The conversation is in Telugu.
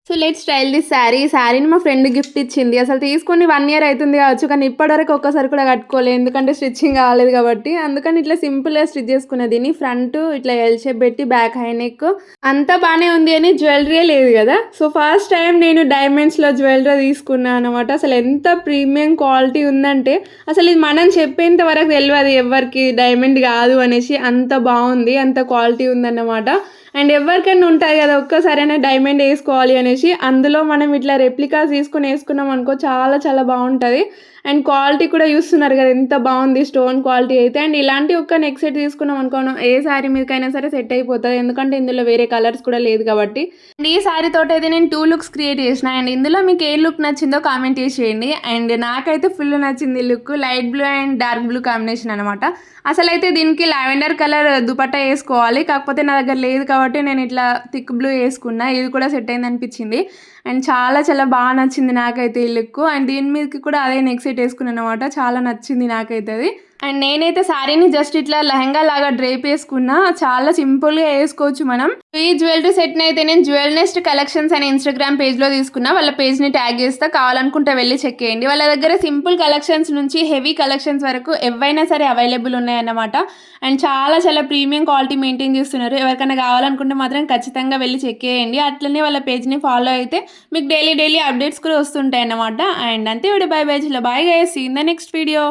So let's style this sari. ఈ శారీని మా ఫ్రెండ్ గిఫ్ట్ ఇచ్చింది. అసలు తీసుకొని 1 ఇయర్ అయితుంది కావచ్చు. కానీ ఇప్పటివరకు ఒక్కసారి కూడా కట్టుకోలే. ఎందుకంటే స్టిచ్చింగ్ కాలేదు కాబట్టి. అందుకని ఇట్లా సింపుల్‌గా స్టిచ్ చేసుకున్న దీన్ని. ఫ్రంట్ ఇట్లా ఎల్ షేప్ పెట్టి బ్యాక్ హై నెక్ అంతా బానే ఉంది అని జ్యువెలరీయే లేదు కదా! సో ఫస్ట్ టైమ్ నేను డైమండ్స్‌లో జ్యువెలరీ తీసుకున్నా అనమాట. అసలు ఎంత ప్రీమియం క్వాలిటీ ఉందంటే అసలు ఇది మనం చెప్పేంత వరకు తెలవదు ఎవ్వరికీ డైమండ్ కాదు అనేసి. అంత బావుంది. అంత క్వాలిటీ ఉందన్నమాట. అండ్ ఎవరికైనా ఉంటది కదా! ఒక్కసారైనా డైమండ్ ఏసుకోవాలి అనేసి. అందులో మనం ఇట్లా రెప్లికాస్ తీసుకొని ఏసుకున్నామనుకో చాలా చాలా బావుంటది. అండ్ క్వాలిటీ కూడా చూస్తున్నారు కదా! ఎంత బావుంది స్టోన్ క్వాలిటీ అయితే. అండ్ ఇలాంటి ఒక నెక్ సెట్ తీసుకున్నామనుకో ఏ శారీ మీదకైనా సరే సెట్ అయిపోతది. ఎందుకంటే ఇందులో వేరే కలర్స్ కూడా లేదు కాబట్టి. అండ్ ఈ శారీ తోటైతే నేను 2 లుక్స్ క్రియేట్ చేసిన. అండ్ ఇందులో మీకు ఏ లుక్ నచ్చిందో కామెంట్ చేసేయండి. అండ్ నాకైతే ఫుల్ నచ్చింది ఈ look. Light blue and dark blue combination అనమాట. అసలైతే దీనికి లావెండర్ కలర్ దుపట్టా ఏసుకోవాలి. కాకపోతే నా దగ్గర లేదు కాబట్టి నేను ఇట్లా థిక్ బ్లూ ఏసుకున్నా. ఇది కూడా సెట్ అయిందనిపించింది. అండ్ చాలా చాలా బాగా నచ్చింది నాకైతే ఈ లుక్. అండ్ దీని మీదకి కూడా అదే నెక్ సెట్ ఏసుకున్నాననమాట. చాలా నచ్చింది నాకైతే అది. అండ్ నేనైతే శారీని జస్ట్ ఇట్లా లెహంగా లాగా డ్రేప్ ఏసుకున్నా. చాలా సింపుల్‌గా ఏసుకోవచ్చు మనం. ఈ జ్యువెలరీ సెట్‌ని అయితే నేను జ్యువెల్ నెస్ట్ కలెక్షన్స్ అనే ఇన్‌స్టాగ్రామ్ పేజ్‌లో తీసుకున్నా. వాళ్ళ పేజ్‌ని ట్యాగ్ చేస్తా. కావాలనుకుంటే వెళ్లి చెక్ చేయండి. వాళ్ళ దగ్గర సింపుల్ కలెక్షన్స్ నుంచి హెవీ కలెక్షన్స్ వరకు ఏవైనా సరే అవైలబుల్ ఉన్నాయన్నమాట. అండ్ చాలా చాలా ప్రీమియం క్వాలిటీ మెయింటైన్ చేస్తున్నారు. ఎవరికైనా కావాలనుకుంటే మాత్రం ఖచ్చితంగా వెళ్లి చెక్ చేయండి. అట్లనే వాళ్ళ పేజ్‌ని ఫాలో అయితే మీకు డైలీ అప్డేట్స్ కూడా వస్తుంటాయన్నమాట. అండ్ అంతే. Bye bye. Bye guys. See in the next video.